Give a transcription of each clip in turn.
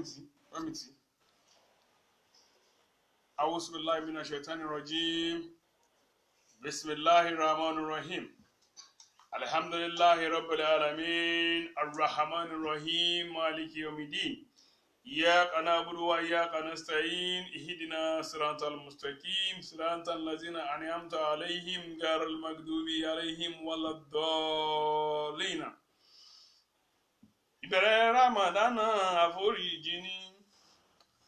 Pamiti. A'udhu billahi minash shaitani rajim. Bismillahir rahmanir rahim. Alhamdulillahi rabbil alamin. Ar-rahmanir rahim. Maliki yawmiddin. إياك نعبد وإياك نستعين اهدنا الصراط المستقيم صراط الذين أنعمت عليهم غير المغضوب عليهم ولا الضالين. Ìbẹ̀rẹ̀ Ramadana àforíjì ni,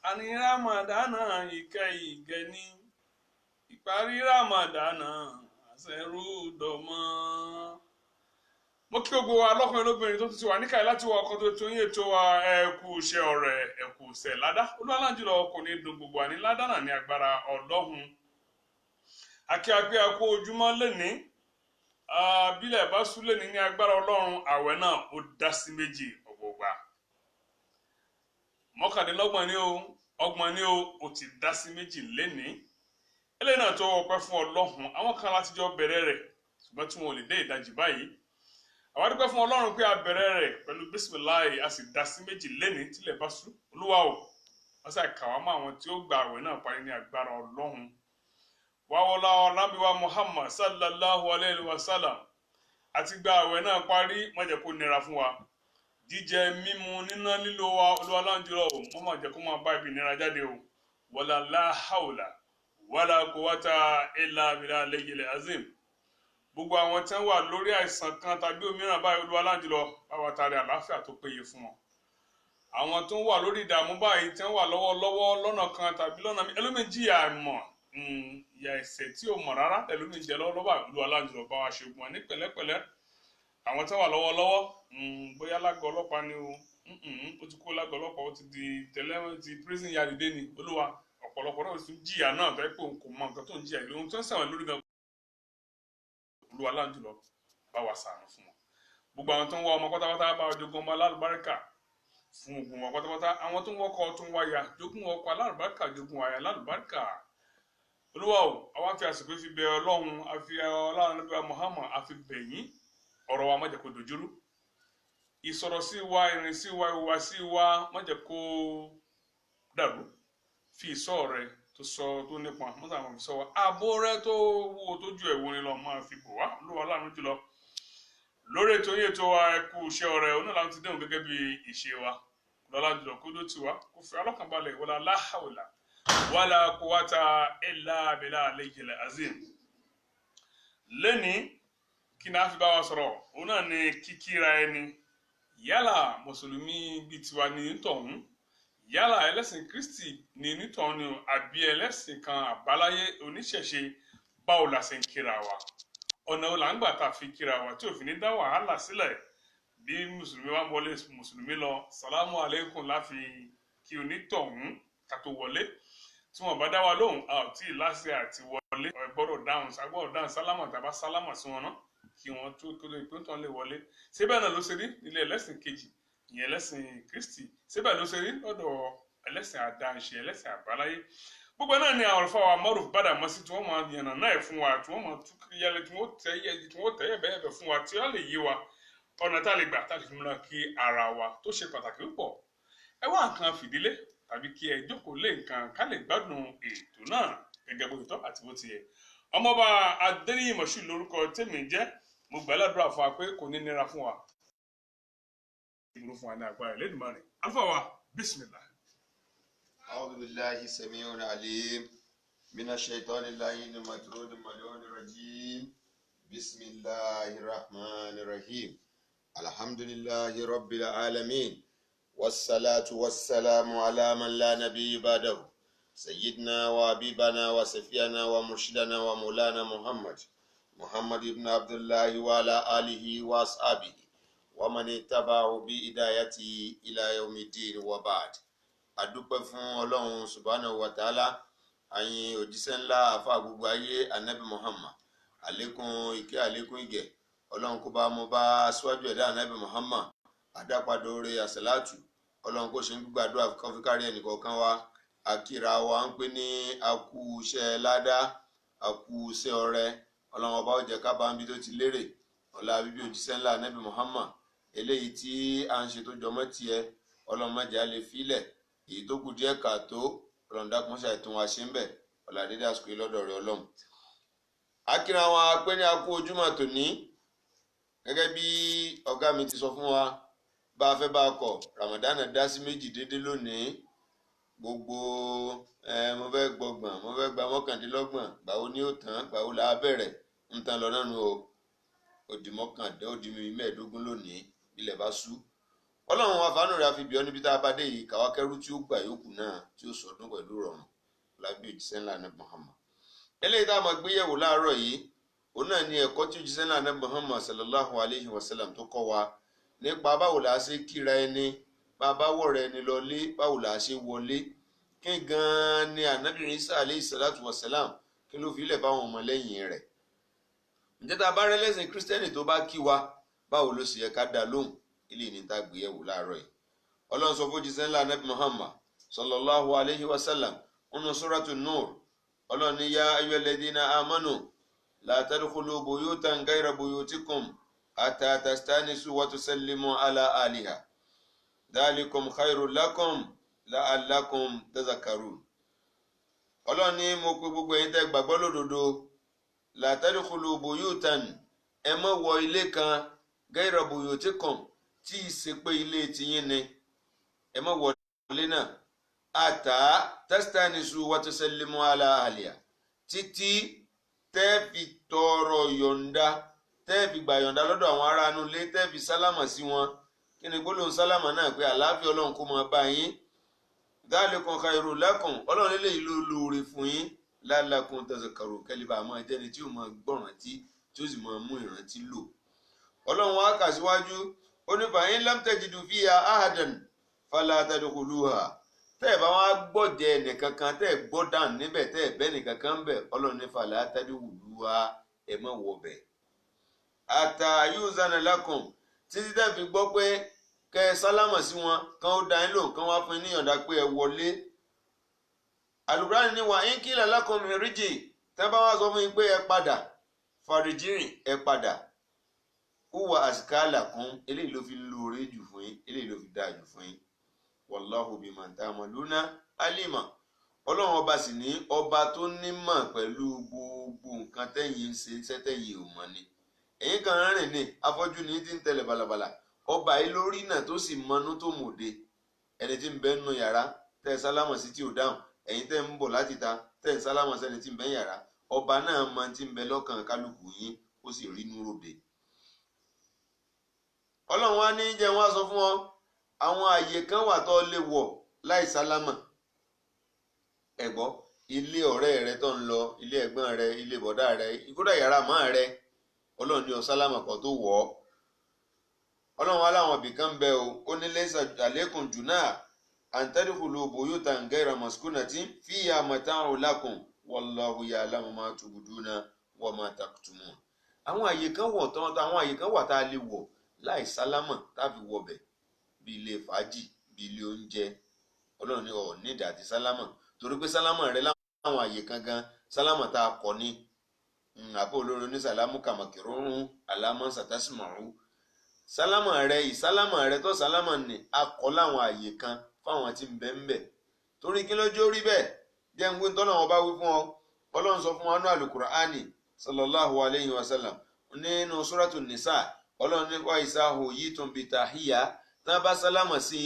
àní Ramadana ìkẹ́ ni, ìparí Ramadana àṣẹrúdọ̀mọ́. Mo kí gbogbo wa lọ́kùnrin lóbìnrin tó ti wà níkàlẹ̀ láti wọ ọkọ̀ tó yín ètò wa ẹ kú iṣẹ́ ọ̀rẹ́ ẹ kú iṣẹ́ ládá olúwalájùlọ kò ní dùn gbogbo àní ládá náà ní agbára Ọlọ́hun. Akíápé akó ojúmọ́ lẹ́ni bílẹ̀ bá sú lẹ́ni ní agbára Ọlọ́run àwẹ̀ náà ó dá sí méjì ọ̀gbọ̀gbà. Mọ́kàndínlọ́gbọ̀n ni ó ó ti dá sí méjì lẹ́ni. Eléyìí náà tó ọpẹ́ fún Ọlọ́hun àwọn kan láti jọ bẹ̀rẹ̀ rẹ̀ ṣùgbọ́n tí wọn ò lè dé ìdajì báyìí. Àwa dúpẹ́ fún Ọlọ́run pé a bẹ̀rẹ̀ rẹ̀ pẹ̀lú bísímìláì a sì dá sí méjì lẹ́ni tílẹ̀ bá sú. Olúwa o wọ́n sì kà wá mọ́ àwọn tí ó gba àwẹ̀ náà parí ní agbára Ọlọ́run. Wàwọ́lá ọ̀làmíwá Muhammad sallallahu alayhi wa sallam àti gba àwẹ̀ náà parí má jẹ́ kó nira fún wa. Jíjẹ mímu níná lílo wa Olúwa láǹjúlọ o wọ́n má jẹ́ kó máa bá ibi ìnira jáde o. Wala la hawla wala quwwata illa billahil azim. Gbogbo àwọn tí wọ́n wà lórí àìsàn kan tàbí òmíràn báyìí Olúwa láǹjúlọ bá wa tari àlàáfíà tó péye fún wọn. Àwọn tó ń wà lórí ìdààmú báyìí tí wọ́n wà lọ́wọ́lọ́wọ́ lọ́nà kan tàbí lọ́nà mi ẹlòmíì jìyà àìmọ̀ ìyà ẹ̀ṣẹ̀ tí ò mọ̀ rárá ẹlòmíì jẹ lọ́wọ́lọ́wọ́ Olúwa láǹjúlọ bá wa ṣe ogun wọn ní pẹ̀lẹ́pẹ̀lẹ́. Àwọn tí wọ́n wà lọ́wọ́lọ́wọ́ bóyá lágọ̀ọ́ ọlọ́pàá ni ó ti kó lágọ̀ọ́ ọlọ́pàá ó ti di ti prison yard dé ni Olúwa ọ̀pọ̀lọpọ̀ náà tún jìyà náà tó yẹ pé òun kò mọ nǹkan tó ń jìyà ìlú tó ń sẹ̀wọ̀n lórí gan Olúwa láǹjúlọ bá wa ṣàánú fún wọn. Gbogbo àwọn tó ń wá ọmọ pátápátá bá wa jogún ọmọ alálùbáríkà fún ogun wọn pátápátá. Àwọn tó ń wọkọ tó ń wáyà jogún ọkọ alálùbáríkà jogún àyà alálùbáríkà. Olúwa o àwa fi àsìkò fi bẹ̀ Ọlọ́run àfi Ọlọ́run níbi Muhammad àfi bẹ̀yìn ọ̀rọ̀ wa má jẹ́ kó dojúrú. Ìsọ̀rọ̀ sí wa ìrìn sí wa ìwà sí wa má jẹ́ kó dàrú. Fi ìṣọ́ rẹ tó sọ tó nípa mọ́tà àwọn ìṣọ́ wa ààbò rẹ tó wúwo tó ju ẹ̀wọ̀n ni lọ máa fi bò wá Olúwa láàánú jùlọ. Lórí ètò yìí ètò wa ẹ kú iṣẹ́ ọ̀rẹ́ òun náà láti dẹ́hùn gẹ́gẹ́ bí ìṣe wa lọ́la jùlọ kó ló ti wá kó fi alọ́kànbalẹ̀ wala la hawla wala quwwata illa billahil azim. Lẹ́ni kí náà fi bá wa sọ̀rọ̀ òun náà ni kíkíra ẹni yálà mùsùlùmí bíi tiwa ní tọ̀hún yálà ẹlẹ́sìn Kristi ní nítọ̀hún ni àbí ẹlẹ́sìn kan àbáláyé oníṣẹ̀ṣe báwo la ṣe ń kíra wa. Ọ̀nà wo là ń gbà tá a fi kíra wa tí òfin ní dá wàhálà sílẹ̀ bí mùsùlùmí wa ń wọlé mùsùlùmí lọ sàlámù aleikum láfi kí onítọ̀hún ká tó wọlé tí wọ́n bá dá wa lóhùn a ò tí ì láṣẹ àti wọlé gbọ́dọ̀ dáhùn sálámà tàbá sálámà sí wọn náà kí wọ́n tó kó lè pín tán lè wọlé. Síbẹ̀ náà ló ṣe rí nílé ẹlẹ́sìn kejì ìyẹn ẹlẹ́sìn Kristi síbẹ̀ ló ṣe rí lọ́dọ̀ ẹlẹ́sìn àdáǹṣe ẹlẹ́sìn àbáláyé. Gbogbo náà ni àwọn ọ̀rọ̀fà wa Maruf Badamasi tí wọ́n máa yànnà náà fún wa tí wọ́n máa tú yẹlẹ tí wọ́n tẹ̀yẹ̀ bẹ́ẹ̀ fún wa tí wọ́n lè yé wa ọ̀nà tá a lè gbà tá a lè fi múra kí ara wa tó ṣe pàtàkì púpọ̀. Ẹ wá nǹkan fìdílé tàbí kí ẹ jókòó lé nǹkan ká lè gbádùn ètò náà gẹ́gẹ́ bó ti tọ́ àti bó ti yẹ. Ọmọọba Adéníyì Moshood lórúkọ tèmi jẹ́ mo gbàládùra fún wa pé kò ní nira fún wa. Ìgbòho fún wa ní agbára Ẹlẹ́dùmarè. Alfa wa bismillah. أعوذ بالله السميع العليم من الشيطان اللعين المطرود الملعون الرجيم بسم الله الرحمن الرحيم الحمد لله رب العالمين والصلاة والسلام على من لا نبي بعده سيدنا وحبيبنا وسفينا ومرشدنا ومولانا محمد بن عبد الله وعلى آله وأصحابه ومن اتبعه بهدايته إلى يوم الدين وبعد. Adúpẹ́ fún Ọlọ́run subhanahu wa ta'ala ayin òjíṣẹ́ ńlá àfa gbogbo ayé anabi Muhammad àlékún ìkẹ́ àlékún ìgẹ̀ Ọlọ́run kó bá mo bá aṣíwájú ẹ̀dá anabi Muhammad adápadòre àṣàlátù Ọlọ́run kó ṣe ń gbàdúrà kan fi kárí ẹnìkọ̀ọ̀kan wa akíra wa ń pè ní akú iṣẹ́ ládá akú iṣẹ́ ọrẹ Ọlọ́run ọba ó jẹ́ ká bá ń bí tó ti lérè ọlá bíbí òjíṣẹ́ ńlá anabi Muhammad eléyìí tí à ń ṣe tó jọmọ́ tiẹ̀ Ọlọ́run má jẹ́ á lè filẹ̀ èyí tó kù díẹ̀ káàtó ọlọ́run dákun ṣàìtún wa ṣe ń bẹ̀ ọ̀là dédé àsìkò yìí lọ́dọ̀ rẹ̀ ọlọ́run. akíra wọn apẹ́ ní akú ojúmọ́ tòní gẹ́gẹ́ bí ọ̀gá mi ti sọ fún wa bá a fẹ́ bá a kọ̀ Ramadan dá sí méjì dédé lónìí gbogbo mo fẹ́ gbọgbọ̀n mo fẹ́ gba mọ́kàndínlọ́gbọ̀n gbàwo ni ó tán gbàwo là á bẹ̀rẹ̀ ń tan lọ náà nù o òdì mẹ́ẹ̀ẹ́dógún lónìí ilẹ̀ bá ṣú ọlọ́run àfààní rẹ̀ àfi bíọ́ níbi tá a bá dé yìí káwá kẹ́rù tí ó gbà yòókù náà tí ó sọdún pẹ̀lú rọrùn lábí òjíṣẹ́ ńlá ní Muhammad. eléyìí tá a máa gbé yẹ̀wò láàárọ̀ yìí òun náà ní ẹ̀kọ́ tí òjíṣẹ́ ńlá ní Muhammad sallallahu alayhi wa sallam tó kọ́ wa nípa báwo la ṣe kíra ẹni bá a bá wọ̀rọ̀ ẹni lọlé báwo la ṣe wọlé kí gan-an ni Ànábì Ìsá alayhi salatu wa salam kí ló fi ilẹ̀ báwọn ọmọ lẹ́yìn rẹ̀. ǹjẹ́ tá a bá rẹ́ lẹ́sìn kírísítẹ́nì tó bá kí wa báwo ló sì yẹ ká dá lóhùn ilé ní tá a gbé yẹ̀wò láàárọ̀ yìí. ọlọ́run sọ fún jíṣẹ́ ńlá Ànábì Muhammad sallallahu alayhi wa sallam nínú suratu Nur ọlọ́run ní yá ayyuhalladhina amanu la tadkhulu buyutan ghayra buyutikum hatta tastanisu wa tusallimu ala ahliha dhalikum khairul lakum la'allakum tadhakkarun. ọlọ́run ní mo pe gbogbo ẹ̀yin tẹ́ gbàgbọ́ lódodo la tadkhulu buyutan ẹ má wọ ilé kan ghayra buyutikum tí í ṣe pé ilé tiyín ni ẹ má wọ ilé náà àtà tastanisu wa tusallimu ala ahliha títí tẹ́ fi tọrọ yọ̀ǹda tẹ́ fi gbà yọ̀ǹda lọ́dọ̀ àwọn ará inú ilé tẹ́ fi sálámà sí wọn kí ni gbólóhùn sálámà náà pé àlàáfíà ọlọ́run kó máa bá yín dhalikum khairul lakum ọlọ́run lélẹ́yìí ló lóore fún yín la'allakum tadhakkarun kẹ́lẹ́bà àmọ́ ẹjẹ́ni tí ó máa gbọ́ràn tí ó sì máa mú ìrántí lò. ọlọ́run wa kà síwájú ó ní fa in lam tajidu fiha ahadan fala tadkhuluha tẹ́ ẹ̀ bá wá gbọ́jẹ nìkankan tẹ́ ẹ̀ gbọ́ dàn níbẹ̀ tẹ́ ẹ̀ bẹ́ nìkankan bẹ̀ ọlọ́run ní fala tadkhuluha ẹ̀ mọ̀ wọ̀ bẹ̀. hatta yuzana lakum títí tẹ́ fi gbọ́ pé kẹ́ ẹ sálámà sí wọn kán ó dá yín lò kán wá fún yín níyànjá pé ẹ wọlé. Al-Qur'an ní wa in qila lakum irji tẹ́ bá wá sọ fún yín pé ẹ padà farji'u ẹ padà huwa azka lakum eléyìí ló fi lóore jù fún yín eléyìí ló fi dáa jù fún yín wallahu bima ta'maluna alima ọlọ́run ọba sì ní ọba tó nímọ̀ pẹ̀lú gbogbo nǹkan tẹ́yìn ń ṣe sẹ́tẹ̀yìn ò mọ̀ ni ẹ̀yin kan rìn ní afọ́jú ní tí ń tẹ̀lé balabala ọba yìí lórí náà tó sì mọnú tó mòde ẹni tí ń bẹ nínú yàrá tẹ́ ẹ sálámà sí tí ò dáhùn ẹ̀yin tẹ́ ń bọ̀ láti ta tẹ́ ẹ sálámà sẹ́ni tí ń bẹ yàrá ọba náà mọ tí ń bẹ lọ́kàn kálukú yín ó sì rí inú ròde. ọlọ́run wa ní jẹ́ wọ́n á sọ fún ọ àwọn àyè kan wà tó lè wọ̀ láì sálámà ẹ̀gbọ́ ilé ọ̀rẹ́ rẹ tó ń lọ ilé ẹ̀gbọ́n rẹ ilé bọ̀dá rẹ kódà yàrá màá rẹ ọlọ́run ní ọ sálámà kan tó wọ̀ ọ́ ọlọ́run wa láwọn ibì kan bẹ o ó ní laysa alaykum junah an tadkhulu buyutan ghayra maskunatin fiha mata'un lakum wallahu ya'lamu ma tubduna wa ma taktumun. àwọn àyè kan wọ̀ tán àwọn àyè kan wà tá a lè wọ̀ láì sálámà tá a fi wọ̀ bẹ̀ bí ilé fàájì bí ilé oúnjẹ ọlọ́run ní ọ̀ nídìí àti sálámà torí pé sálámà rẹ láwọn àyè kan gan sálámà tá a kọ ní àbó olóró ní sàlámù kàmàkìrún alámọ̀ sàtásìmọ̀rún sálámà rẹ ìsálámà rẹ tó sálámà ní akọ láwọn àyè kan fáwọn tí ń bẹ ń bẹ torí kí lójó rí bẹ́ẹ̀ jẹ́ ń gbé tọ́nà wọn bá wí fún ọ ọlọ́run sọ fún wa ní Al-Qur'ani sallallahu alayhi wa sallam nínú Suratu Nisa ọlọ́run ní wa idha huyyitum bitahiyya tán bá sálámà sí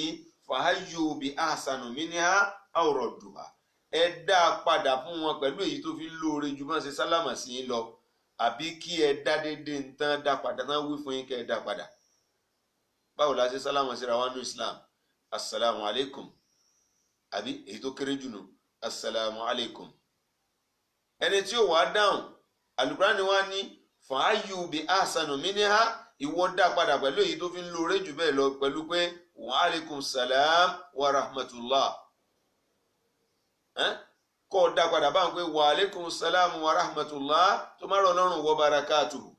fahayyu bi ahsanu minha aw radduha ẹ dá a padà fún wọn pẹ̀lú èyí tó fi lóore ju bá ṣe sálámà sí yín lọ àbí kí ẹ dá déédéé ń tán dá padà tán wí fún yín kẹ́ ẹ dá padà. báwo la ṣe sálámà síra wa ní Islam assalamu alaikum àbí èyí tó kéré jù nù assalamu alaikum. ẹni tí ó wàá dáhùn Al-Qur'ani wa ní fahayyu bi ahsanu minha ìwọ dá padà pẹ̀lú èyí tó fi ń lóore jù bẹ́ẹ̀ lọ pẹ̀lú pé wa alaikum salam wa rahmatullah kọ́ ọ dá padà báwọn pé wa alaikum salam wa rahmatullah tó má rọ ọlọ́run wa barakatuhu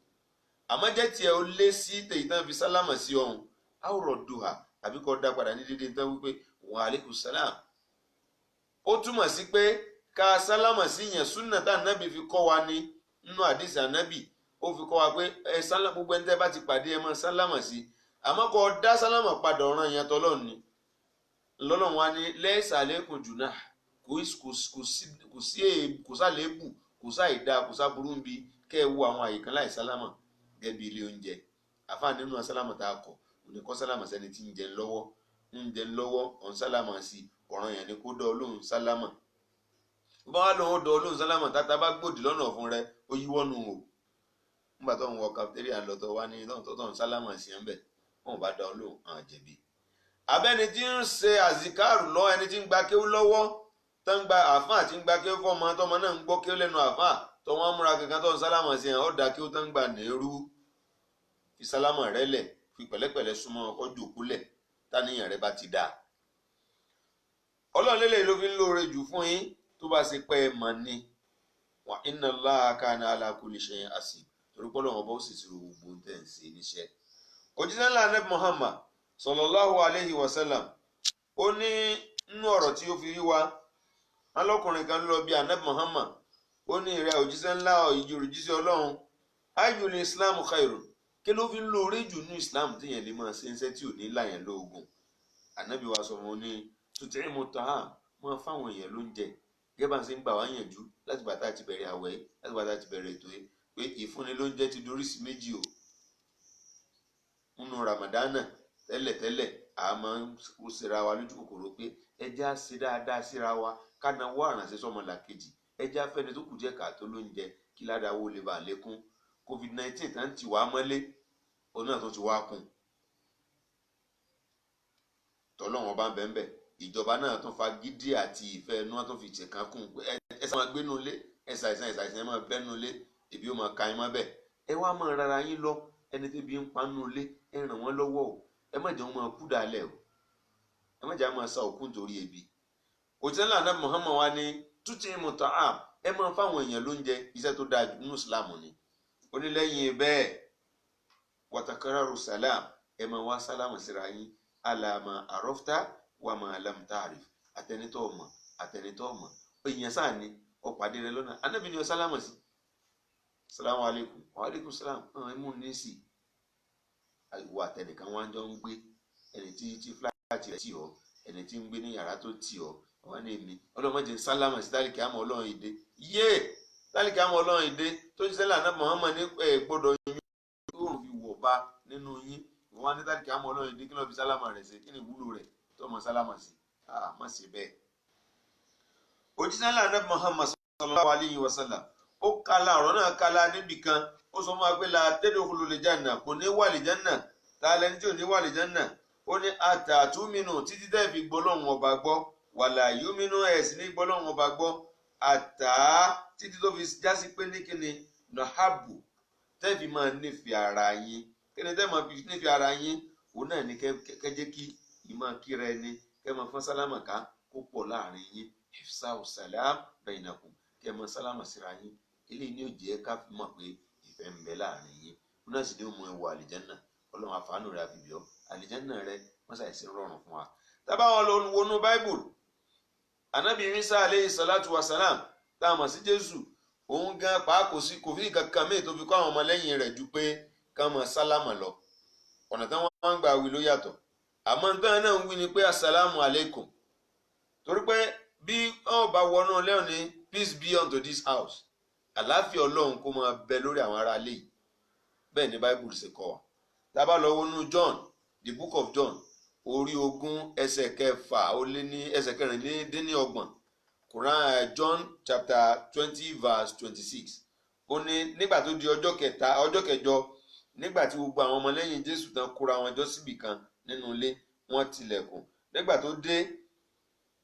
àmọ́ jẹ́ tiẹ̀ ó lé sí tèyí tán fi sálámà sí ọ̀hún àwòrán duha àbí kọ́ ọ dá padà ní dídí tán wípé wa alaikum salam. ó túmọ̀ sí pé ká sálámà sí yẹn súnà tá ànábì fi kọ́ wa ní nínú àdìsí ànábì ó fi kọ́ wa pé ẹ sálámà gbogbo ẹni tẹ́ bá ti pàdé ẹ máa sálámà sí àmọ́ kọ́ ọ dá sálámà padà ọ̀ràn yẹn tọ́lọ́ ni lọ́lọ́run wa ní lẹ́sà lẹ́kùn jùnà kò sálẹ́bù kò sáìdá kò sáburú ń bi kẹ́ ẹ wo àwọn àyíká láì sálámà gẹ́gẹ́ bí ilé oúnjẹ àfáà nínú sálámà tá a kọ̀ òní kọ́ sálámà sẹ́ni tí ń jẹ lọ́wọ́ ọ̀n sálámà sí ọ̀ràn yẹn ni kó dọ́ olóhùn sálámà bá wà lóhùn dọ́ olóhùn sálámà tata bá gbòdì lọ́nà fún rẹ ó yíwọ́nu o nígbà tó ń wọ cafeteria lọ́tọ̀ wá ní tó ń sálámà sí ẹ̀ ń bẹ̀ wọn bá dá olóhùn hàn jẹ̀bi abẹ́ni tí ń ṣe àzìkárù lọ ẹni tí ń gba kéwú lọ́wọ́ tó ń gba àfáà tí ń gba kéwú fọ́mọ tọmọ náà ń gbọ́ kéwú lẹ́nu àfáà tó wọ́n múra kankan tó ń sálámà sí ẹ̀ ọ́ da kéwú tó ń gbà nẹ́rú fi sálámà rẹ lẹ̀ fi pẹ̀lẹ́pẹ̀lẹ́ súnmọ́ ọkọ̀ jòkúlẹ̀ táníyàn rẹ bá ti dáa ọlọ́run lélẹ̀ ló fi ń lóore jù fún yín tó bá ṣe pẹ́ ẹ mọ̀ ni wa inna Allaha kana ala kulli shay'in hasib torí pé Ọlọ́run ọba ó sì ti ro gbogbo ń tẹ̀ ń ṣe níṣẹ́ òjíṣẹ́ ńlá Ànábì Muhammad sallallahu alayhi wa sallam ó ní nínú ọ̀rọ̀ tí ó fi rí wa alọ́kùnrin kan lọ bí Ànábì Muhammad ó ní ìrẹ́ òjíṣẹ́ ńlá òjíṣẹ́ Ọlọ́run ayyul islam khairun kí ló fi ń lóore jù ní islam téèyàn lè máa ṣe ń ṣe tí ò ní láyàn lóògùn Ànábì wa sọ wọn ní tut'imu ta'am máa fáwọn èèyàn lóúnjẹ gẹ́gẹ́ bá ń ṣe ń gbà wá yànjú láti gbà tá a ti bẹ̀rẹ̀ àwẹ̀ láti gbà tá a ti bẹ̀rẹ̀ ètò yìí pé ìfúnni lóúnjẹ ti dorí sí méjì o nínú ramadana tẹ́lẹ̀tẹ́lẹ̀ a máa ń ṣera wa lójú kòkòrò pé ẹjẹ́ á ṣe dáadáa síra wa ká náwó àrànṣe sọ́mọlàkejì ẹjẹ́ á fẹ́ni tó kù díẹ̀ káàtó lóúnjẹ kí ládàáwó lè bà lékún covid-19 tá ń tì wá mọ́lé òun náà tó ti wá kún tọ́lọ́wọ́n bá ń bẹ́ẹ̀ bẹ́ẹ̀ ìjọba náà tún fa gidi àti ìfẹ́ inú wọn tún fi ṣèkan kún pé ẹ sá máa gbénu ilé ẹ ṣàìsàn ẹ máa bẹ́nu ilé ebi ó máa ka yín má bẹ́ẹ̀ ẹ wá máa rárá yín lọ ẹni tó bí ń panu ilé ẹ ràn wọ́n lọ́wọ́ o ẹ má jẹ́ wọn máa kú dalẹ̀ o ẹ má jẹ́ wọn máa sa òkú nítorí ebi òjíṣẹ́ ńlá Ànábì Muhammad wa ní tut'imu ta'am ẹ máa fáwọn èèyàn lóúnjẹ iṣẹ́ tó dáa jù nínú Islam ni ó ní lẹ́yìn bẹ́ẹ̀ wa takararu salam ẹ máa wá sálámù síra yín ala ma arafta wa ma lam ta'rif àtẹnitọ́ ọmọ èèyàn sáà ni ọ̀pàdé rẹ lọ́nà Ànábì ni ọ sálámù sí salamu alaikum wa alaikum salam ẹmú ní sí àìwọ àtẹnìkan wọn jọ ń gbé ẹni tí fúláàtì rẹ tì ọ ẹni tí ń gbé ní yàrá tó tì ọ wọn ní èmi ọlọmọdé ń sálámù sí tálíkì àmọ́ Ọlọ́run ìdè yé tálíkì àmọ́ Ọlọ́run ìdè tó ti ṣẹlẹ̀ Ànábì Muhammad ní gbọ́dọ̀ yín yóò fi wọ̀ bá nínú yín wọn ní tálíkì àmọ́ Ọlọ́run ìdè kí ló fi sálámà rẹ̀ sí kí ni ìwúlò rẹ̀ tó mọ sálámà sí má ṣe bẹ́ẹ̀. òjíṣẹ́ ńlá Ànábì Muhammad sallallahu alayhi wa sallam ó kala ọ̀rọ̀ náà kala níbì kan ó sọ fún wa pé la tadkhulul janna kò ní wà lè janna tá a lẹni tí ò ní wà lè janna ó ní àtàtúmínú títí tẹ́ fi gbọ́ lọ́hùn ọba gbọ́ wàlà yúmínú ẹ̀ sì ní gbọ́ lọ́hùn ọba gbọ́ àtà títí tó fi jásí pé ní kíni nàhábù tẹ́ fi máa nífẹ̀ẹ́ ara yín kíni tẹ́ máa fi nífẹ̀ẹ́ ara yín òun náà ní kẹ́jẹ́ kí ìmọ̀ kíra ẹni kẹ́ máa fọ́n sálámà ká kó pọ̀ láàrin yín ifsa'u salam bainakum kẹ́ máa sálámà síra yín eléyìí ni ó jẹ́ ká fi mọ̀ pé ìfẹ́ ń bẹ láàrin yín wọn náà sì ní mú ẹwọ àlìjánà Ọlọ́run àfààní rẹ àfìbíọ́ àlìjánà rẹ wọ́n ṣàìsí rọrùn fún wa. tábà wọn lọ wọnú Bible Ànábì Ìsá aleyhi salatu wa salam tá a mọ̀ sí Jésù òun gan pàákò sí kò fi kankan míì tó fi kọ́ àwọn ọmọlẹ́yìn rẹ̀ ju pé ká máa sálámà lọ ọ̀nà táwọn máa ń gbà wí ló yàtọ̀ àmọ́ nítorí náà ń wí ni pé assalamu alaikum torí pé bí wọn bá wọnú lẹ́hìn ní peace be unto this house àlàáfíà Ọlọ́run kó máa bẹ lórí àwọn ará ilé yìí bẹ́ẹ̀ ni Bible ṣe kọ́ wa tá a bá lọ wọnú John the book of John orí 20 ẹsẹ̀ 6 ó lé ní ẹsẹ̀ 24 Quran John chapter 20 verse 26 ó ní nígbà tó di ọjọ́ kẹjọ nígbà tí gbogbo àwọn ọmọlẹ́yìn Jésù tán kóra wọn jọ síbì kan nínú ilé wọ́n tilẹ̀kùn nígbà tó dé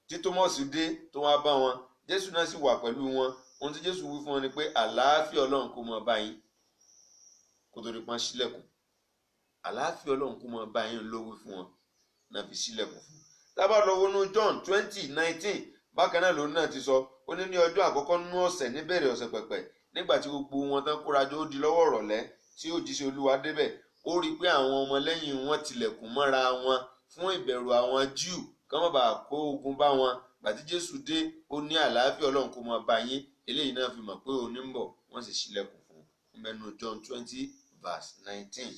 tí Tómọ́sì dé tó wá bá wọn Jésù náà sì wà pẹ̀lú wọn ohun tí Jésù wí fún wọn ni pé àlàáfíà Ọlọ́run kó máa bá yín kó tó di pọ́n sílẹ̀kùn àlàáfíà Ọlọ́run kó máa bá yín ló wí fún wọn náà fi sílẹ̀kùn fún un. tábà lọ wọnú John 20:19 bákan náà lòun náà ti sọ ó ní ọjọ́ àkọ́kọ́ nínú ọ̀sẹ̀ níbẹ̀rẹ̀ ọ̀sẹ̀ pẹ̀pẹ̀ nígbà tí gbogbo wọn tán kórajọ ó di lọ́wọ́ ìrọ̀lẹ́ tí òjíṣẹ́ Olúwa débẹ̀ ó rí i pé àwọn ọmọlẹ́yìn wọn tilẹ̀kùn mọ́ra wọn fún ìbẹ̀rù àwọn Júù kí wọ́n bá kó ogun bá wọn gbàtí Jésù dé ó ní àlàáfíà Ọlọ́run kó máa bá yín eléyìí náà fi mọ̀ pé òun ń bọ̀ wọ́n sì ṣílẹ̀kùn fún un mẹ́nu John 20 verse 19.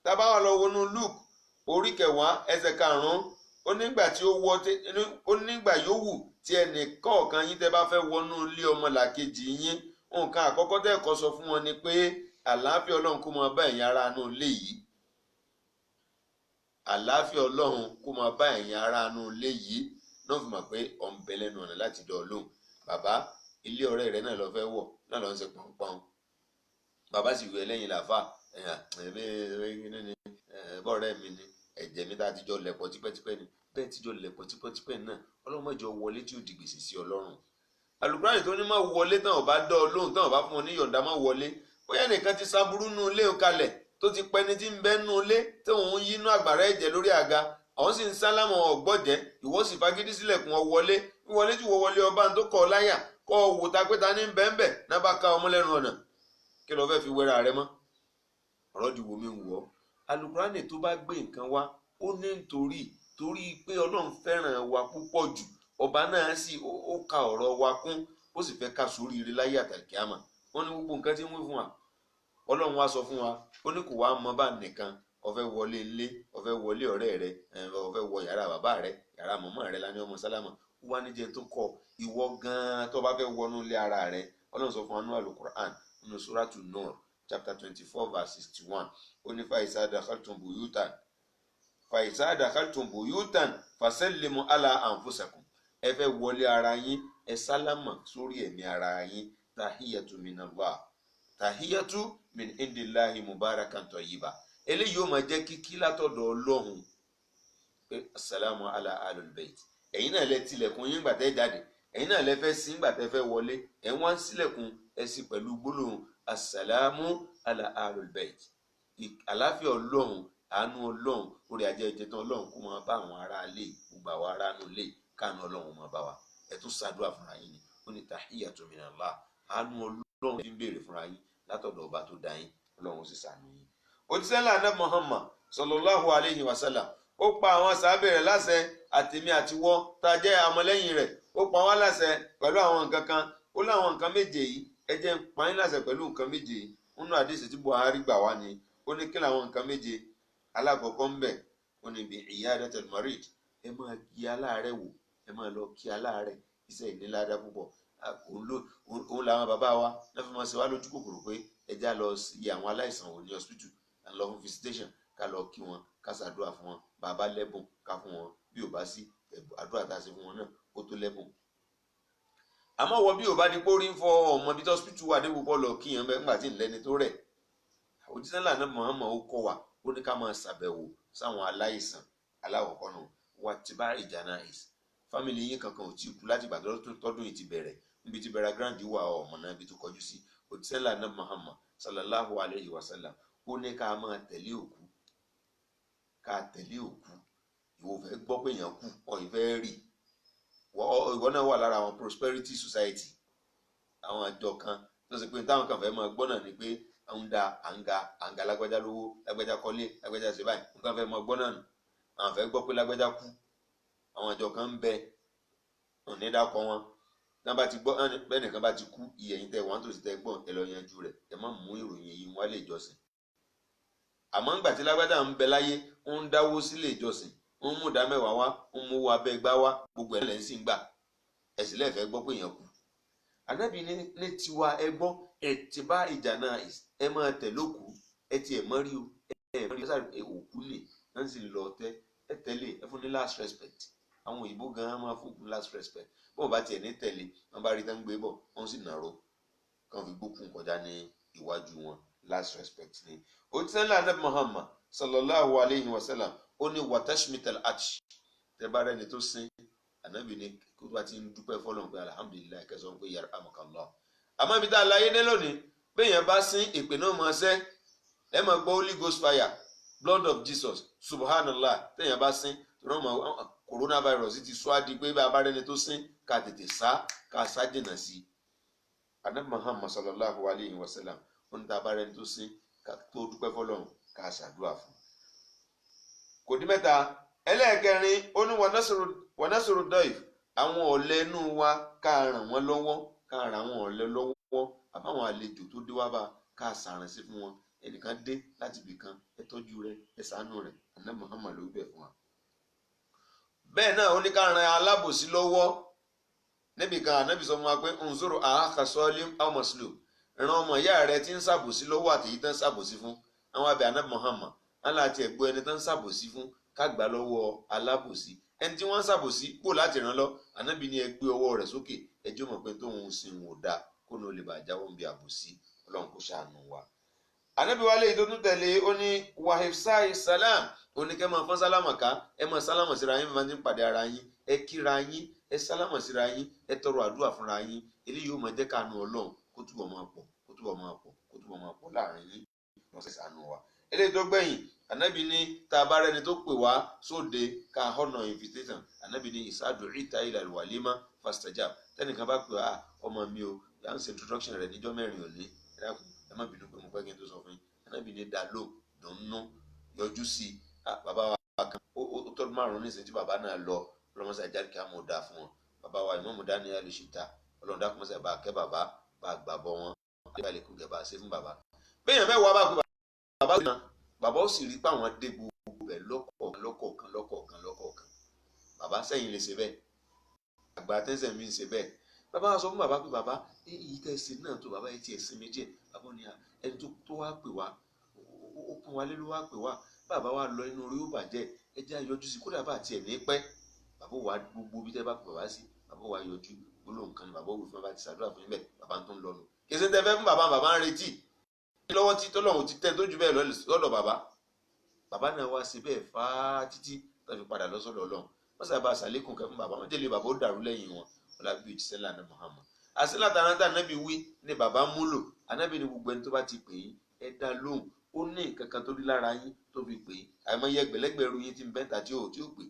tábà wà lọ wọnú Luke orí 10 ẹsẹ̀ 5 ó nígbà yòówù tí ẹnì kọ̀ọ̀kan yín tẹ́ bá fẹ́ wọnú ilé ọmọlàkejì yín nǹkan àkọ́kọ́ tẹ́ kọ́ sọ fún wọn ni pé àlàáfíà ọlọ́run kó máa bá ẹ̀yin ará inú ilé yìí àlàáfíà ọlọ́run kó máa bá ẹ̀yin ará inú ilé yìí náà fi mọ̀ pé ọ̀n bẹ lẹ́nu ọ̀nà láti dọ̀ lóhùn bàbá ilé ọ̀rẹ́ rẹ náà lọ fẹ́ wọ̀ náà lọ ń ṣe pọ̀npọ̀n bàbá sì wí ẹlẹ́yìn làáfà bọ́ọ̀rẹ́ mi ni ẹ̀jẹ̀ mi tá a ti jọ lẹ̀pọ̀ tipẹ́tipẹ́ ni bẹ́ẹ̀ ti jọ lẹ̀pọ̀ tipẹ́tipẹ́ náà ọlọ́run má jọ wọlé tí ó di gbèsè sí ọlọ́run àlùkùránì tó ní má wọlé tán ọba dọ́ ọ lóhùn tán ọba fún ọ ní yọ̀ǹda má wọlé bóyá nìkan ti sábúrú nù ilé kalẹ̀ tó ti pẹni tí ń bẹ́ nù ilé tí òun yí inú àgbàrá ẹ̀jẹ̀ lórí àga àwọn sì ń sálámù ọ̀gbọ́jẹ́ ìwọ sì fagídí sílẹ̀kùn ọ wọlé wíwọlé tí wọ́n wọlé ọba tó kọ́ ọ láyà kọ́ ọ wò ta pé ta ní bẹ́ẹ̀nbẹ́ náà bá ká ọmọ lẹ́nu ọ̀nà kí ló fẹ́ fi wẹ́ra rẹ mọ́ ọ̀rọ̀ di wo mi wù ọ́ àlùkùránì tó bá gbé nǹkan wá ó ní torí pé ọlọ́run fẹ́ràn wa púpọ̀ jù ọba náà sì ó ka ọ̀rọ̀ wa kún ó sì fẹ́ ká sóríire láyé àtàkìámà wọ́n ní gbogbo nǹkan tí ń wí fún wa ọlọ́run wá sọ fún wa ó ní kò wá mọ bá nìkan ó fẹ́ wọlé ilé ó fẹ́ wọlé ọ̀rẹ́ rẹ ó fẹ́ wọ yàrá bàbá rẹ yàrá mọ̀mọ́ rẹ lání ọmọ sálámà ó wá níjẹ tó kọ ìwọ gan-an tó bá fẹ́ wọnú ilé ara rẹ ọlọ́run sọ fún wa nínú Al-Qur'an nínú Suratu Nur chapter 24 verse 61 ó ní fàìsá dakhaltum buyutan fasallimu ala anfusakum ẹ fẹ́ wọlé ara yín ẹ sálámà sórí ẹ̀mí ara yín tahiyatu minallah tahiyatu min indillahi mubarakan tayyiba eléyìí ó máa jẹ́ kíkí látọ̀dọ̀ ọlọ́run pé assalamu ala alul bayt ẹ̀yin náà lẹ tilẹ̀kùn yín gbà tẹ́ jáde ẹ̀yin náà lẹ fẹ́ sí gbà tẹ́ fẹ́ wọlé ẹ̀ wọ́n sílẹ̀kùn ẹ sì pẹ̀lú gbólóhùn assalamu ala alul bayt àláfíà ọlọ́run àánú ọlọ́run orí ajé ìjẹtàn ọlọ́run kó máa bá àwọn ará ilé gbogbo àwọn ará inú ilé káàánú ọlọ́run máa bá wa ẹ tún ṣàdúrà fúnra yín ni ó ní tahiyatu minallah àánú ọlọ́run ti ń béèrè fúnra yín látọ̀dọ̀ ọba tó dá yín ọlọ́run sì ṣàánú yín. òjíṣẹ́ ńlá náà Muhammad sallallahu alayhi wa sallam ó pa àwọn sàábẹ̀ rẹ̀ láṣẹ àtèmi àtiwọ́ tá a jẹ́ ọmọlẹ́yìn rẹ̀ ó pa wá láṣẹ pẹ̀lú àwọn nǹkan kan ó láwọn nǹkan méje yìí ẹ jẹ́ ń pa yín láṣẹ pẹ̀lú nǹkan méje yìí nínú àdìsí tí Buhari gbà wá ni ó ní kí làwọn nǹkan méje alákọ̀ọ́kọ́ ń bẹ̀ ó ní bí iyadatul marid ẹ máa kí aláàárẹ̀ wò ẹ máa lọ kí aláàárẹ̀ iṣẹ́ ìníláàdá púpọ̀ òun làwọn bàbá wa náà fi máa ṣe wá lójú kòkòrò pé ẹja lọ yẹ àwọn aláìsàn wò ní hospital à ń lọ fún visitation ká lọ kí wọn ká ṣàdúrà fún wọn bàbá lẹ́bùn ká fún wọn bí ò bá sí àdúrà tá a ṣe fún wọn náà ó tó lẹ́bùn. àmọ́ wọ bí ò bá di pé orí ń fọ ọmọ bí hospital wà dé púpọ̀ lọ kí yẹn bẹ́ẹ̀ ńgbà tí ń lẹ́ni tó rẹ̀ òjíṣẹ́ ńlá náà Muhammad ó kọ́ wa ó ní ká máa ṣàbẹ̀wò sáwọn aláìsàn aláwọ̀kọ́ náà wà tí bá ìjànáìs fámìlì yín kankan ò tí kú láti ìgbà tọdún yìí ti bẹ̀rẹ̀ níbi tí bẹ̀rẹ̀ grand wà ọmọ náà ibi tó kọjú sí òjíṣẹ́ ńlá náà Muhammad sallallahu alayhi wa sallam ó ní ká máa tẹ̀lé òkú ìwọ fẹ́ gbọ́ pé èèyàn kú ọ̀yìn fẹ́ rí ìwọ náà wà lára àwọn prosperity society àwọn àjọ kan tó ṣe pé táwọn kan fẹ́ máa gbọ́ náà ni pé àǹga lágbájá lówó lágbájá kọ́lé lágbájá ṣe báyìí nǹkan fẹ́ máa gbọ́ náà nù àwọn fẹ́ gbọ́ pé lágbájá kú àwọn àjọ kan ń bẹ òní dákọ wọn náà bá ti gbọ́ bẹ́ẹ̀ nìkan bá ti kú iye ẹ̀yin tẹ́ wọ́n tó ti tẹ́ gbọ́n ẹ lọ yanjú rẹ̀ ẹ má mú ìròyìn èyí wá lè jọ́sìn àmọ́ ńgbà tí lágbájá ń bẹ láyé ó ń dáwó sílé ìjọsìn ó ń mú ìdá mẹ́wàá wá ó ń mú owó abẹ́ gbá wá gbogbo ẹ̀ lẹ́yìn sí ń gbà ẹ̀sìn lẹ́ẹ̀fẹ́ gbọ́ pé èèyàn kú ànábì ní tiwa ẹ gbọ́ ẹ ti bá ìjà náà ẹ máa tẹ̀ lókù ẹ ti ẹ̀ mọ́rí o ẹ mọ́rí sáré òkú lè náà sì lọ ẹ tẹ̀lé ẹ fún ní last respect àwọn òyìnbó gan-an máa fún last respect bọ́ọ̀ bá tiẹ̀ ní tẹ̀lé wọn bá rí tán gbé bọ̀ wọ́n sì nàró kàn fi gbókùn kọjá ní iwájú wọn last respect ni. òjíṣẹ́ ńlá Ànábì Muhammad sallallahu alayhi wa sallam ó ní watashmital atsh tẹ bá rẹni tó sin ànábì ní kó bá ti ń dúpẹ́ fọlọ́n pé alhamdulilayi kẹsàn-án pé yarhamukallah. àmọ́ ibi tá a láyé dé lónìí béèyàn bá sin ìpè náà máa ṣẹ́ ẹ máa gbọ́ holy ghost fire blood of Jesus subhanallah téèyàn bá sin coronavirus ti sọ adi pé bá a bá rẹni tó sin ká tètè sá jìnnà sí i. Ànábì Muhammad sallallahu alayhi wa sallam ó ní tá a bá rẹni tó sin ká tó dúpẹ́ fọlọ́n ká ṣàdúrà fún. kò dín mẹ́ta ẹlẹ́ẹ̀kẹrin ó ní wọnásòrò dọ́ìf àwọn ọ̀lẹ inú wa ká ràn wọ́n lọ́wọ́ ká ràn àwọn ọ̀lẹ lọ́wọ́ àbáwọn àlejò tó dé wá bá ká ṣàrànṣe fún wọn ẹnìkan dé láti ibì kan ẹ tọ́jú rẹ̀ ẹ ṣàánú rẹ̀ Ànábì Muhammad ló bẹ̀ fún wa. bẹ́ẹ̀ náà ó ní ká ran alábòsí lọ́wọ́ níbi kan ànábì sọ fún wa pé ǹzọ́rò àákàsọ́ọ́lì ọmọ̀sílò ran ọmọ ìyá rẹ tí ń ṣàbòsí lọ́wọ́ àtèyí tán ṣàbòsí fún àwọn abẹ ànábì Muhammad aláàtì ẹ̀gbọ́ ẹni tán ṣàbòsí fún ká gbà lọ́wọ́ alábòsí ẹni tí wọ́n ń ṣàbòsí pò láti ràn lọ ànábì ní ẹ gbé ọwọ́ rẹ̀ sókè ẹjọ́ mọ̀ pé tóun ń sin wò dáa kó ní o lè bàjá wọn bí àbòsí ọlọ́run kò ṣàánú wa. ànábì wa léyìí tó tún tẹ̀lé ó ní wahifsai salam ó ní kẹ́ máa fọ́n sálámà ká ẹ máa sálámà síra yín máa ń pàdé ara yín ẹ kíra yín ẹ sálámà síra yín ẹ tọrọ àdúrà fúnra yín eléyìí yóò máa jẹ́ káàánú ọlọ́run kó túbọ̀ máa pọ̀ kó túbọ̀ máa pọ̀ kó túbọ̀ máa pọ̀ láàrin yín lọ́sẹ̀ ṣàánú wa. eléyìí tó gbẹ̀yìn ànábì ní tá a bá rẹni tó pè wá sóde ká họ́nà invitation ànábì ní ìsádùn ìta ilà ìwàlímà fastajab tẹ́nìkan bá pè wá ọmọ mi o yà ń ṣe introduction rẹ̀ níjọ́ mẹ́rin òní ẹ má bínú pé mo pẹ́ kí n tó sọ fún yín ànábì ní dá lò dùnnú yọjú sí i bàbá wa kan ó tọ́dún márùn-ún nísìnyí tí bàbá náà lọ ọlọ́mọṣẹ́ àjáde kí á mọ̀ dáa fún wọn bàbá wa Ìmáàmù Daniel Shita ọlọ́run dákun mọ́sẹ̀ bá kẹ́ bàbá bá gbà bọ́ wọn bá lè kó gẹ̀ bá ṣe fún bàbá. béèyàn mẹ́wàá bá pé bàbá náà bàbá ó sì rí pé àwọn dé gbogbo ẹ̀ lọ́kọ̀ọ̀kan bàbá sẹ́yìn lè ṣe bẹ́ẹ̀ àgbà tẹ́sẹ̀ mi ń ṣe bẹ́ẹ̀ bàbá wa sọ fún bàbá pé bàbá èyí tẹ́ ṣe náà tó bàbá yìí tiẹ̀ sinmi díẹ̀ bàbá ní ẹni tó wá pè wá ó kún wa lé ló wá pè wá bàbá wa lọ inú orí ó bàjẹ́ ẹ jẹ́ àyọjú sí kódà bá tiẹ̀ ní pẹ́ bàbá wa gbogbo bí tẹ́ bá pè bàbá sí bàbá wa yọjú gbólóhùn kan ni bàbá wò fún bàbá ti ṣàdúrà fún yín bẹ́ẹ̀ bàbá tó ń lọ nù kì í ṣe tẹ́ fẹ́ fún bàbá ń retí lọ́wọ́ tí tọ́lọ́hún ti tẹ́ tó ju bẹ́ẹ̀ lọ́dọ̀ bàbá náà wá sí bẹ́ẹ̀ fáá títí tó fi padà lọ́sọ̀dọ̀ Ọlọ́run wọ́n sábà ṣàlékún kẹ́ fún bàbá wọn délé bàbá ó dàrú lẹ́yìn wọn ọlábí òjíṣẹ́ lánàá Muhammad àṣìlátàrántà anábì wí ní bàbá múlò anábì ní gbogbo ẹni tó bá ti pè yín ẹ dá lóhùn ó ní nǹkan kan tó rí lára yín tó fi pè é àìmọye ẹgbẹ̀lẹ́gbẹ̀rú yín ti ń bẹ́ńtà tí ò pè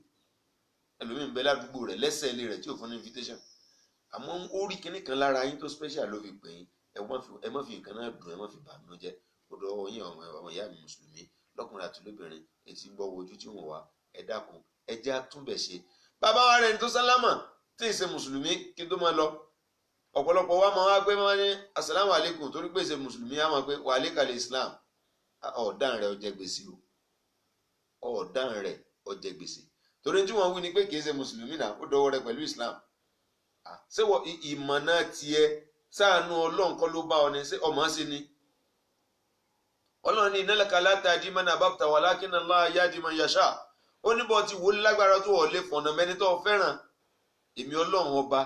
ẹlòmíì ń bẹ ládùúgbò rẹ̀ lẹ́sẹ̀ ilé rẹ̀ tí ò fún ní invitation àmọ́ ó rí kinní kan lára yín tó special ló fi pè yín ẹ má fi nǹkan náà dùn ẹ má fi bàánú jẹ́ ó dọwọ́ yín ọmọ ìyá mi mùsùlùmí lọ́kùnrin àti lóbìnrin etí gbọ́ wojú tí wọ́n wá ẹ dákun ẹ jẹ́ àtúnbẹ̀ ṣe bàbá wa rẹ̀ ní tó sálámà tí ì ṣe mùsùlùmí kí tó máa lọ ọ̀pọ̀lọpọ̀ wa máa wá pé máa ní asàlámù alaykum torí pé ṣe mùsùlùmí á máa pé wà alaykalẹ̀ Islam ọ̀daràn rẹ̀ ọjẹ́ gbèsè o ọ̀daràn rẹ̀ ọjẹ́ gbèsè torí tí wọ́n wí ni pé kì í ṣe mùsùlùmí náà ó dọwọ́ rẹ̀ pẹ̀lú Islam ṣé wọ ìmọ̀ náà tiẹ̀ sáànù Ọlọ́run kọ́ ló bá ọ ní ṣé ọmọ sí ni Ọlọ́run ní innaka la tahdi man ahbabta walakinna Allaha yahdi man yasha ó ní bọ́ ti wọlé lágbára tó wọ̀ lé fọ̀nà mẹ́ni tó fẹ́ràn èmi Ọlọ́run ọba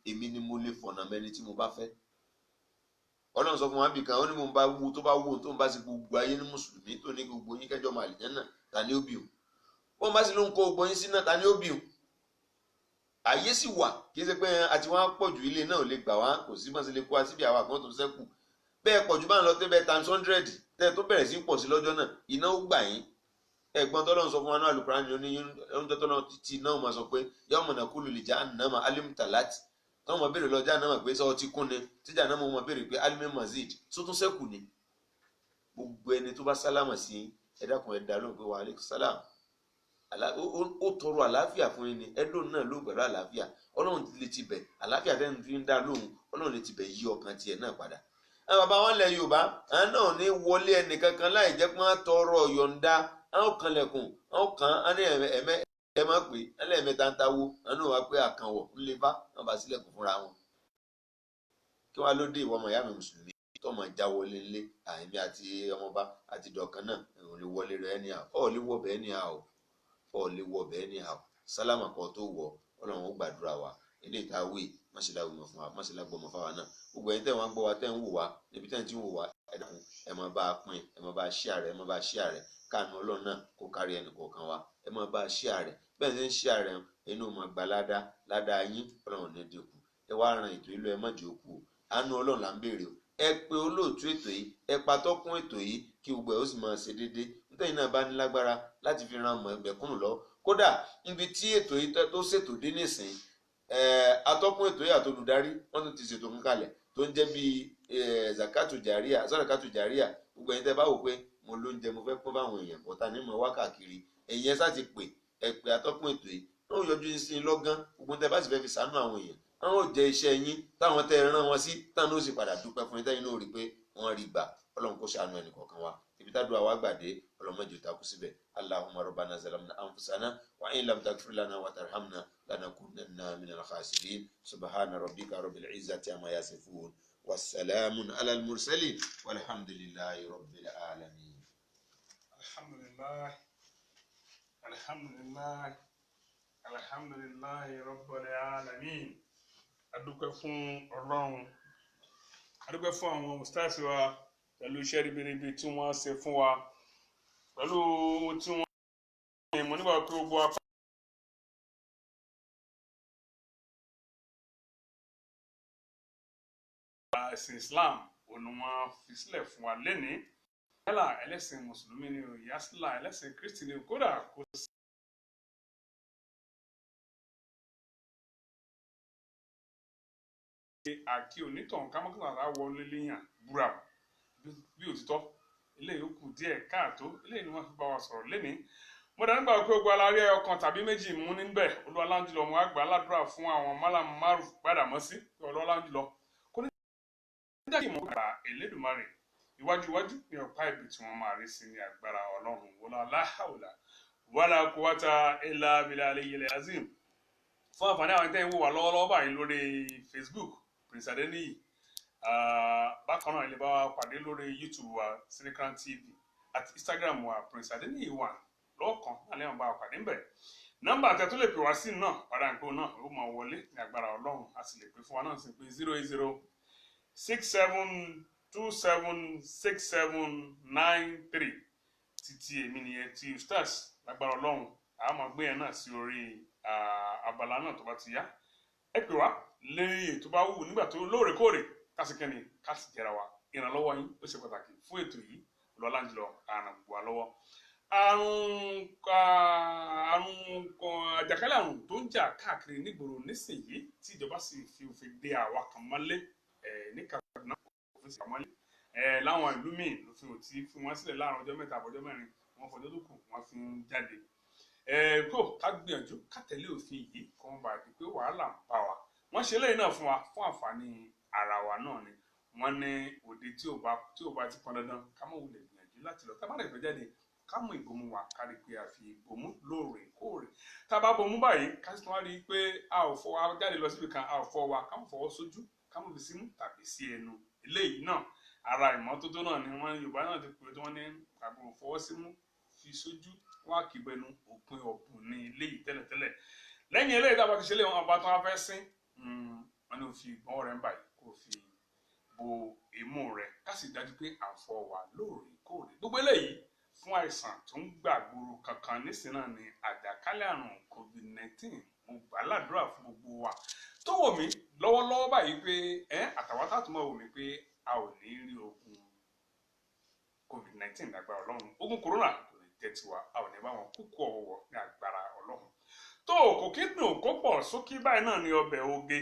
èmi ni mo lè fọ̀nà mẹ́ni tí mo bá fẹ́ Ọlọ́run sọ fún wa bìkan ó ní mo bá wú tó bá wú tó ń bá sí gbogbo ayé ní mùsùlùmí tó ní gbogbo yín kẹjọ máa lè jẹ́ náà ta ni ó bì ó wọ́n bá sì ló ń kó gbogbo yín sí náà ta ni ó bì ó àyè sì wà kì í ṣe pé àti wọn á pọ̀ jù ilé náà ò lè gbà wá kò sí bọ́n sì lè kó wa síbi àwa kan tó ṣẹ́kù bẹ́ẹ̀ pọ̀ jù bá ń lọ tẹ́ bẹ́ẹ̀ times 100 tẹ́ tó bẹ̀rẹ̀ sí pọ̀ sí lọ́jọ́ náà iná ó gbà yín ẹ̀gbọ́n tọ́lọ́run sọ fún wa náà Al-Qur'an ní oúnjẹ tọ́lọ́run títí náà máa sọ pé yawma naqulu li jahannama alim talati táwọn máa béèrè lọ jahannama pé sọ ti kún ni tí jahannama máa béèrè pé alim mazid tó tún sẹ́kù ni gbogbo ẹni tó bá sálámà sí ẹ dákun ẹ dá lóhùn pé wa alaikum salam ó tọrọ àlàáfíà fún yín ni ẹ lóhùn náà ló pẹ̀lú àlàáfíà Ọlọ́run lè ti bẹ̀ àlàáfíà tẹ́ni fi ń dá lóhùn Ọlọ́run lè ti bẹ̀ yí ọkàn tiẹ̀ náà padà àwọn bàbá wọn lẹ Yorùbá àwọn náà ní wọlé ẹnìkankan láì jẹ́ pé wọ́n tọrọ yọ̀ǹda àwọn kan lẹ̀kùn àwọn kan á ní ẹ má pè ẹlẹ́ẹ̀mẹ́ta ń tawó àwọn náà wá pé àkànwọ̀ ńlẹ̀ bá wọn bá sílẹ̀kùn fúnra wọn. kí wọ́n á ló dé ìwọ ọmọ ìyá mi mùsùlùmí tó máa já wọlé ńlẹ̀ àìmí àti ọmọba àti dọ̀kan náà ò lè wọlé rẹ̀ ẹni à ọ̀ lè wọ bẹ́ẹ̀ ni à ọ̀ lè wọ bẹ́ẹ̀ ni à sálámà kan tó wọ Ọlọ́run ó gbàdúrà wa ilé ìtawé mọ́ṣáláwìmọ̀ fún wa mọ́ṣálágbọ́mọ fáwa náà gbogbo ẹ̀yin tẹ́ wọ́n gbọ́ wa tẹ́ ń wò wá níbi tẹ́ ń tí ń wò wá ẹ dákun ẹ máa bá a pín ẹ máa bá a share rẹ̀ ẹ máa bá a share rẹ̀ káànù Ọlọ́run náà kó kárí ẹnì kọ̀ọ̀kan wa ẹ máa bá a share rẹ̀ bẹ́ẹ̀ ṣe ń share rẹ̀ inú máa gba ládàá yín Ọlọ́run ní dínkù ẹ wá ran ètò ìlú ẹ má jẹ́ òkú àánú Ọlọ́run là ń béèrè o ẹ pé olóòtú ètò yìí ẹ patọ́kùn ètò yìí kí gbogbo ẹ ó sì máa ṣe déédéé nítorí náà bá ní lágbára láti fi ran mẹ̀kúnnù lọ kódà níbi tí ètò yìí tó ṣètò dé nísìn atọ́kùn ètò yìí àtolùdarí wọ́n tún ti ṣètò fún kalẹ̀ tó ń jẹ́ bíi zakatu jàríà sọ́dọ̀katu jàríà gbogbo ẹ̀yin tẹ́ bá wò pé mo lóúnjẹ mo fẹ́ pọ́n báwọn èèyàn bọ́ta ní mo wá káàkiri ẹ̀yin ẹ sá ti pè ẹ pé atọ́kùn ètò yìí náà yọjú sí i lọ́gán gbogbo tẹ́ bá sì fẹ́ fi ṣàánú àwọn èèyàn àwọn ò jẹ iṣẹ́ yín táwọn tẹ́ rán wọn sí táwọn ó sì padà dúpẹ́ fún yín tẹ́yìn náà rí pé wọ́n rí gbà ọlọ́run kó ṣàánú ẹnì kọ̀ọ̀kan wa ibi tá dùn àwa gbàdé ọlọ́run mẹ́jọ takú síbẹ̀ allahumma rabbana zalamna anfusana wa in lam taghfir lana wa tarhamna lanakunanna minal khasirin subhana rabbika rabbil izzati amma yasifun wassalamun alal mursalin walhamdulillahi rabbil alamin. alhamdulillahi rabbil alamin. adúpẹ́ fún ọlọ́run adúpẹ́ fún àwọn ustaasi wa pẹ̀lú iṣẹ́ ribiribi tí wọ́n ṣe fún wa pẹ̀lú ohun tí wọ́n ṣe mọ̀ nígbà pé gbogbo apá ẹ̀sìn Islam òun wọn fi sílẹ̀ fún wa lénìí yálà ẹlẹ́sìn mùsùlùmí ni yásílà ẹlẹ́sìn kristi ni kódà kò sí. àkí onítọ̀hún kámọ́kànlá wọlé léyàn búra bí òtítọ́ eléyìí ó kù díẹ̀ káàtó eléyìí ni wọ́n fi bá wa sọ̀rọ̀ lénìí mo dá nígbà pé ogun alárí ọkàn tàbí méjì mú níbẹ̀ olúwaláńjùlọ mo àgbà aládùúrà fún àwọn málàmù márùn Gbàdámọ́sí pé olúwaláńjùlọ kò ní jẹ́ kí mo gbà Elédùmarè iwájú ní ọ̀pá ibi tí wọ́n máa rí sí ní agbára ọlọ́run wọlá láhàùlà wàlá kúwátà ilà abilà aliyil azim fún àǹfààní àwọn tẹ́ ń wò wá lọ́wọ́lọ́wọ́ báyìí lórí Facebook Prince Adeniyi bákan náà ilé bá wa pàdé lórí YouTube wa Sirikan TV àti Instagram wa Prince Adeniyi wà lọ́ọ̀kan náà lẹ́wọ̀n bá wa pàdé ńbẹ̀ nọ́mbà àtẹ tó lè pè wá sí náà padà nǹkan náà ó máa wọlé ní agbára ọlọ́run a sì lè pè fún wa náà sí pé 08067276793 títí èmi nìyẹn tí ustaz lágbára ọlọ́run a máa gbé yẹn náà sí orí abala náà tó bá ti yá ẹ pè wá lẹ́yìn ètò bá wù nígbà tó lóòrèkóòrè kásìkẹ́ni kásì jẹra wa ìrànlọ́wọ́ yín ó ṣe pàtàkì fún ètò yìí lọ́láńjùlọ àrùn gbà lọ́wọ́ àrùn àjàkálẹ̀ àrùn tó ń jà káàkiri nígboro nísìnyí tí ìjọba sì fi òfin dè àwa kan mọ́lé ní Kaduna òfin sì mọ́lé láwọn ìlú míì lófin ò tí fi wọ́n sílẹ̀ láàrin ọjọ́ mẹ́ta àbọ̀jọ́ mẹ́rin wọ́n fọjọ́ tó kù wọ́n fi ń jáde kó ká gbìyànjú ká tẹ̀lé òfin yìí kó wọ́n bá di pé wàhálà ń bá wa wọ́n ṣe lẹ́yìn náà fún wa fún àǹfààní ara wa náà ni wọ́n ní òde tí ò bá ti pọn dandan ká mọ̀ wulẹ̀ gbìyànjú láti lọ tá bá dẹ̀ fẹ́ jáde ká mú ìbomú wa ká rí i pé a fi ìbomú lóòrèkóòrè tá a bá bomú báyìí ká sì tún wá rí i pé a ò fọ wa jáde lọ síbi kan a ò fọ wa ká mọ̀ fọwọ́ sójú ká mọ̀ fi símú tàbí sí ẹnu eléyìí náà ara ìmọ́tótó náà ni wọ́n Yorùbá náà ti pè tí wọ́n ní àbúrò fọwọ́ símú fi sójú wá kìbẹnu òpin ọ̀bùn ní eléyìí tẹ́lẹ̀tẹ́lẹ̀ lẹ́yìn eléyìí tá a bá ti ṣe léwọn ọba tó wá fẹ́ sín wọn ni ò fi ìgbọ́n rẹ̀ ń báyìí kó fi bo imú rẹ̀ ká sì dájú pé à ń fọ wa lóòrèkóòrè gbogbo eléyìí fún àìsàn tó ń gbàgbóró kankan nísìnyí náà ni àjàkálẹ̀ àrùn COVID-19 mo gbà ládùúrà fún gbogbo wa tó wò mí lọ́wọ́lọ́wọ́ báyìí pé àtàwọn tá tó máa wò mí pé a ò ní rí ogun COVID-19 lágbára ọlọ́run ogun corona kò ní jẹ́ tiwa a ò ní bá wọn kúkú ọ̀wọ̀ ní agbára ọlọ́run tó kò kí dùn kó pọ̀ sókí báyìí náà ní ọbẹ̀ oge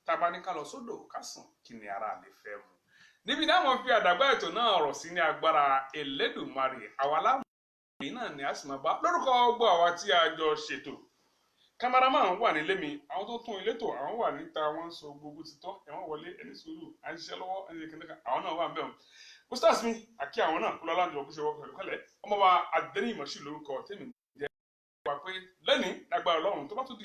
tá a bá ní ká lọ sódò ká sùn kí ni ara lè fẹ́ mu níbi dáwọn fi àdàgbà ètò náà ọ̀rọ̀ sí ní agbára Elédùmarè àwa láwọn èyí náà ni a sì máa bá lórúkọ ọgbọ́ àwa tí a jọ ṣètò kámárámàn wà nílé mi àwọn tó tún ilé tò àwọn wà níta wọn sọ gbogbo ti tọ́ ẹ̀wọ̀n wọlé ẹni sùúrù à ń ṣiṣẹ́ lọ́wọ́ ẹni kìnnìkan àwọn náà wà ń bẹ̀ wọn ustaz mi àkí àwọn náà kúlọ́ láǹdọ̀ ọkùnṣe wọ́n pẹ̀lú kọ́lẹ̀ ọmọ wa Adeniyi Moshood lórúkọ tèmi jẹ́ wà pé lẹ́ni lágbára Ọlọ́run tó bá tún di